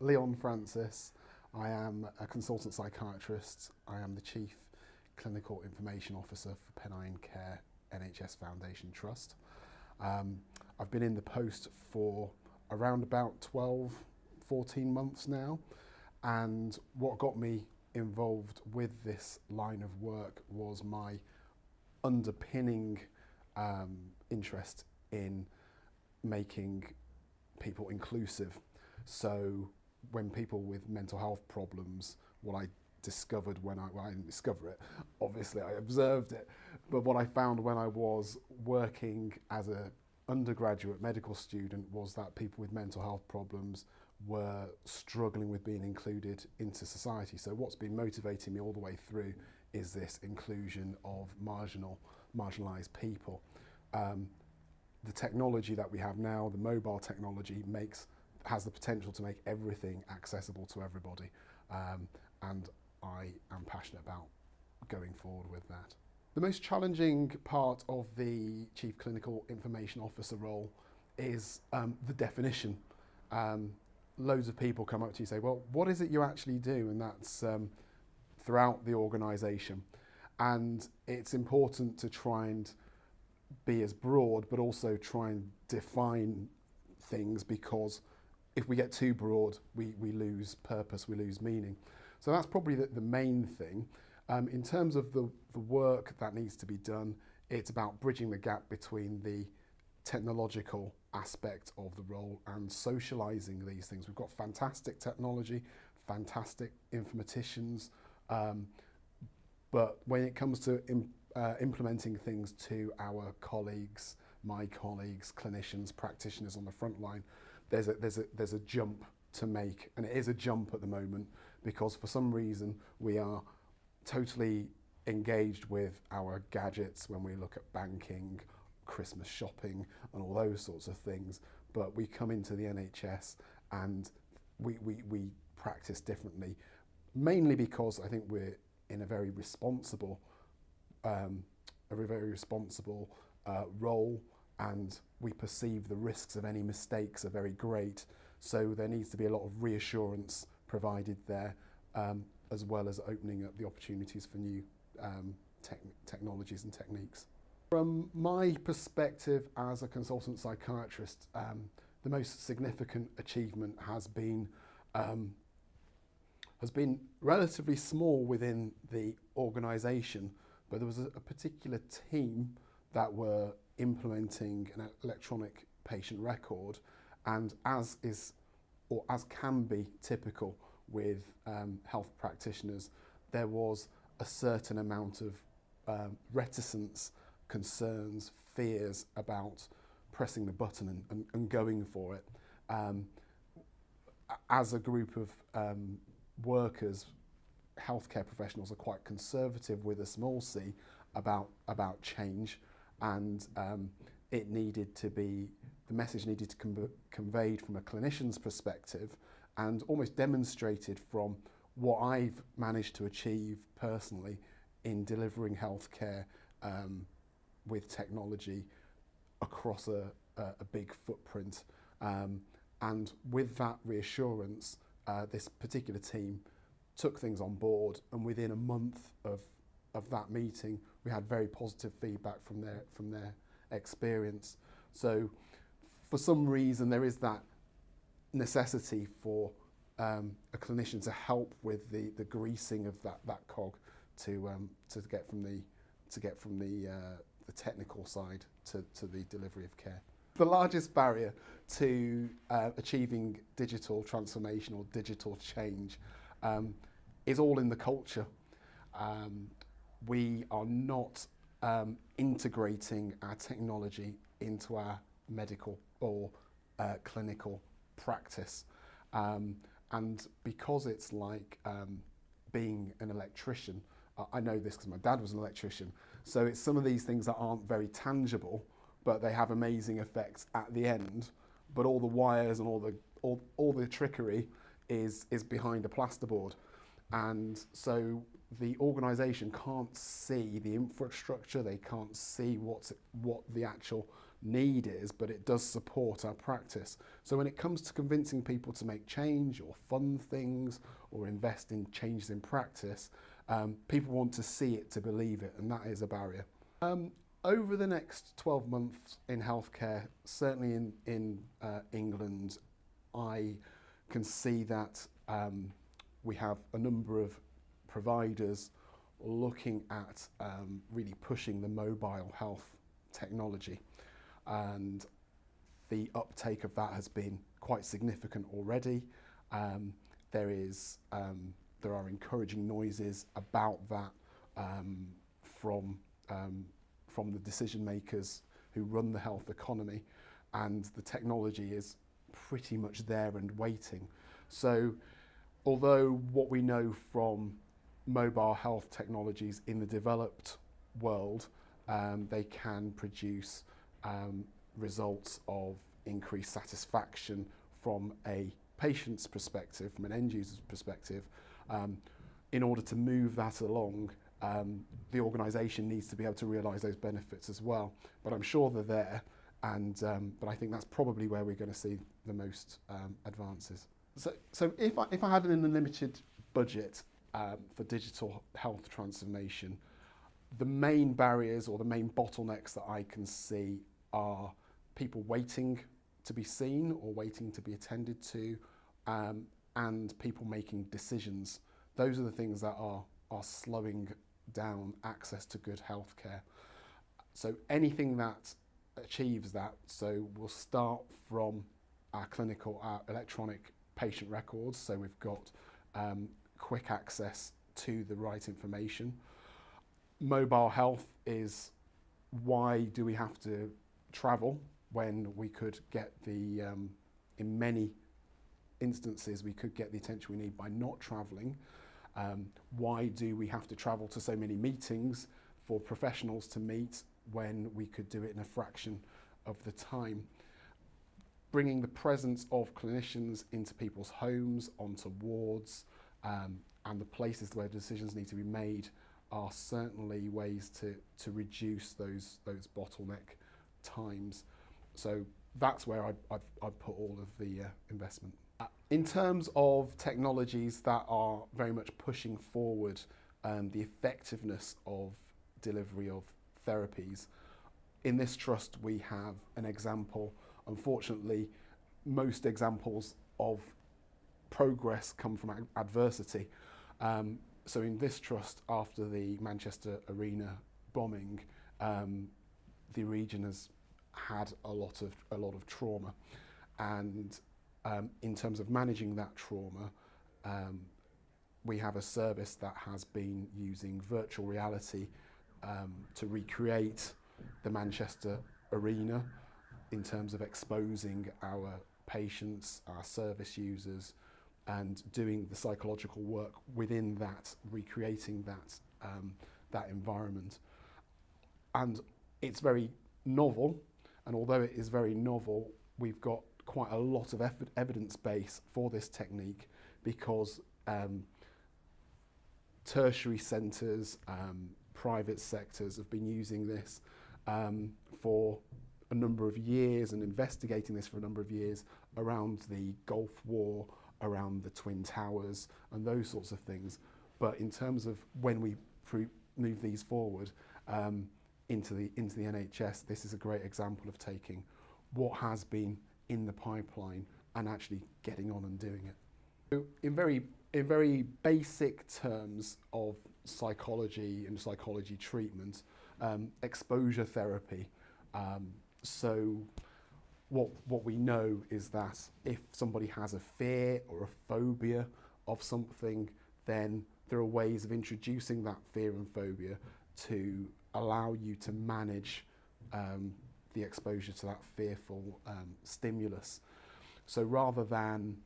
Leon Francis. I am a consultant psychiatrist. I am the Chief Clinical Information Officer for Pennine Care NHS Foundation Trust. I've been in the post for around about 12, 14 months now, and what got me involved with this line of work was my underpinning interest in making people inclusive. So when people with mental health problems, what I discovered well, I didn't discover it, obviously I observed it, but what I found when I was working as an undergraduate medical student was that people with mental health problems were struggling with being included into society. So what's been motivating me all the way through is this inclusion of marginalised people. The technology that we have now, the mobile technology, has the potential to make everything accessible to everybody, and I am passionate about going forward with that. The most challenging part of the Chief Clinical Information Officer role is the definition. Loads of people come up to you and say, well, what is it you actually do? And that's throughout the organisation. And it's important to try and be as broad, but also try and define things, because if we get too broad, we lose purpose, we lose meaning. So that's probably the main thing. In terms of the work that needs to be done, it's about bridging the gap between the technological aspect of the role and socialising these things. We've got fantastic technology, fantastic informaticians, but when it comes to implementing things to our colleagues, my colleagues, clinicians, practitioners on the front line, there's a jump to make, and it is a jump at the moment, because for some reason we are totally engaged with our gadgets when we look at banking, Christmas shopping and all those sorts of things, but we come into the NHS and we practice differently, mainly because I think we're in a very responsible role, and we perceive the risks of any mistakes are very great, so there needs to be a lot of reassurance provided there, as well as opening up the opportunities for new technologies and techniques. From my perspective as a consultant psychiatrist, the most significant achievement has been relatively small within the organisation, but there was a particular team that were implementing an electronic patient record, and as can be typical with health practitioners, there was a certain amount of reticence, concerns, fears about pressing the button and going for it. As a group of workers, healthcare professionals are quite conservative with a small c about change, and it needed to be, the message needed to be conveyed from a clinician's perspective and almost demonstrated from what I've managed to achieve personally in delivering healthcare with technology across a big footprint. And with that reassurance, this particular team took things on board, and within a month of that meeting, we had very positive feedback from their experience. So for some reason, there is that necessity for a clinician to help with the greasing of that cog to get from the technical side to the delivery of care. The largest barrier to achieving digital transformation or digital change is all in the culture. We are not integrating our technology into our medical or clinical practice. And because it's like being an electrician, I know this because my dad was an electrician, so it's some of these things that aren't very tangible, but they have amazing effects at the end, but all the wires and all the trickery is behind a plasterboard. And so the organisation can't see the infrastructure, they can't see what the actual need is, but it does support our practice. So when it comes to convincing people to make change or fund things or invest in changes in practice, people want to see it to believe it, and that is a barrier. Over the next 12 months in healthcare, certainly in England, I can see that we have a number of providers looking at really pushing the mobile health technology, and the uptake of that has been quite significant already. There are encouraging noises about that from the decision makers who run the health economy, and the technology is pretty much there and waiting. So although what we know from mobile health technologies in the developed world, they can produce results of increased satisfaction from a patient's perspective, from an end user's perspective. In order to move that along, the organisation needs to be able to realise those benefits as well. But I'm sure they're there, and but I think that's probably where we're going to see the most advances. So if I had an unlimited budget for digital health transformation, the main barriers or the main bottlenecks that I can see are people waiting to be seen or waiting to be attended to, and people making decisions. Those are the things that are slowing down access to good healthcare. So anything that achieves that, so we'll start from our electronic patient records, so we've got quick access to the right information. Mobile health is, why do we have to travel when we could get the, in many instances, we could get the attention we need by not travelling. Why do we have to travel to so many meetings for professionals to meet when we could do it in a fraction of the time? Bringing the presence of clinicians into people's homes, onto wards, and the places where decisions need to be made are certainly ways to reduce those bottleneck times. So that's where I'd put all of the investment. In terms of technologies that are very much pushing forward the effectiveness of delivery of therapies, in this trust we have an example. Unfortunately, most examples of progress come from adversity. So in this trust, after the Manchester Arena bombing, the region has had a lot of trauma, and in terms of managing that trauma, we have a service that has been using virtual reality to recreate the Manchester Arena in terms of exposing our patients, our service users, and doing the psychological work within that, recreating that environment. And it's very novel, and although it is very novel, we've got quite a lot of evidence base for this technique, because tertiary centres, private sectors have been using this for a number of years and investigating this for a number of years around the Gulf War, around the Twin Towers and those sorts of things. But in terms of when we move these forward into the NHS, this is a great example of taking what has been in the pipeline and actually getting on and doing it. So in very basic terms of psychology and psychology treatment, exposure therapy. So what we know is that if somebody has a fear or a phobia of something, then there are ways of introducing that fear and phobia to allow you to manage the exposure to that fearful stimulus. So rather than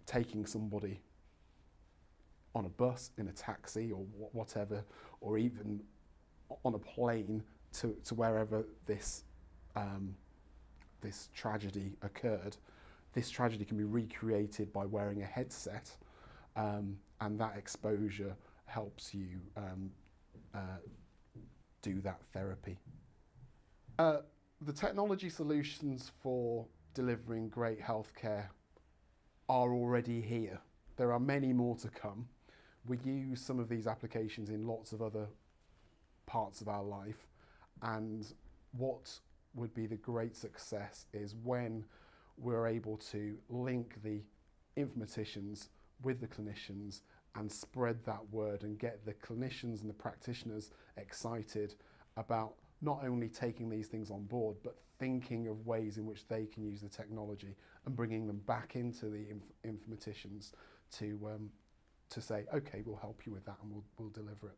taking somebody on a bus, in a taxi or whatever, or even on a plane to wherever this tragedy occurred, this tragedy can be recreated by wearing a headset, and that exposure helps you do that therapy. The technology solutions for delivering great healthcare are already here. There are many more to come. We use some of these applications in lots of other parts of our life, and what would be the great success is when we're able to link the informaticians with the clinicians and spread that word and get the clinicians and the practitioners excited about not only taking these things on board, but thinking of ways in which they can use the technology and bringing them back into the informaticians to say, okay, we'll help you with that and we'll deliver it.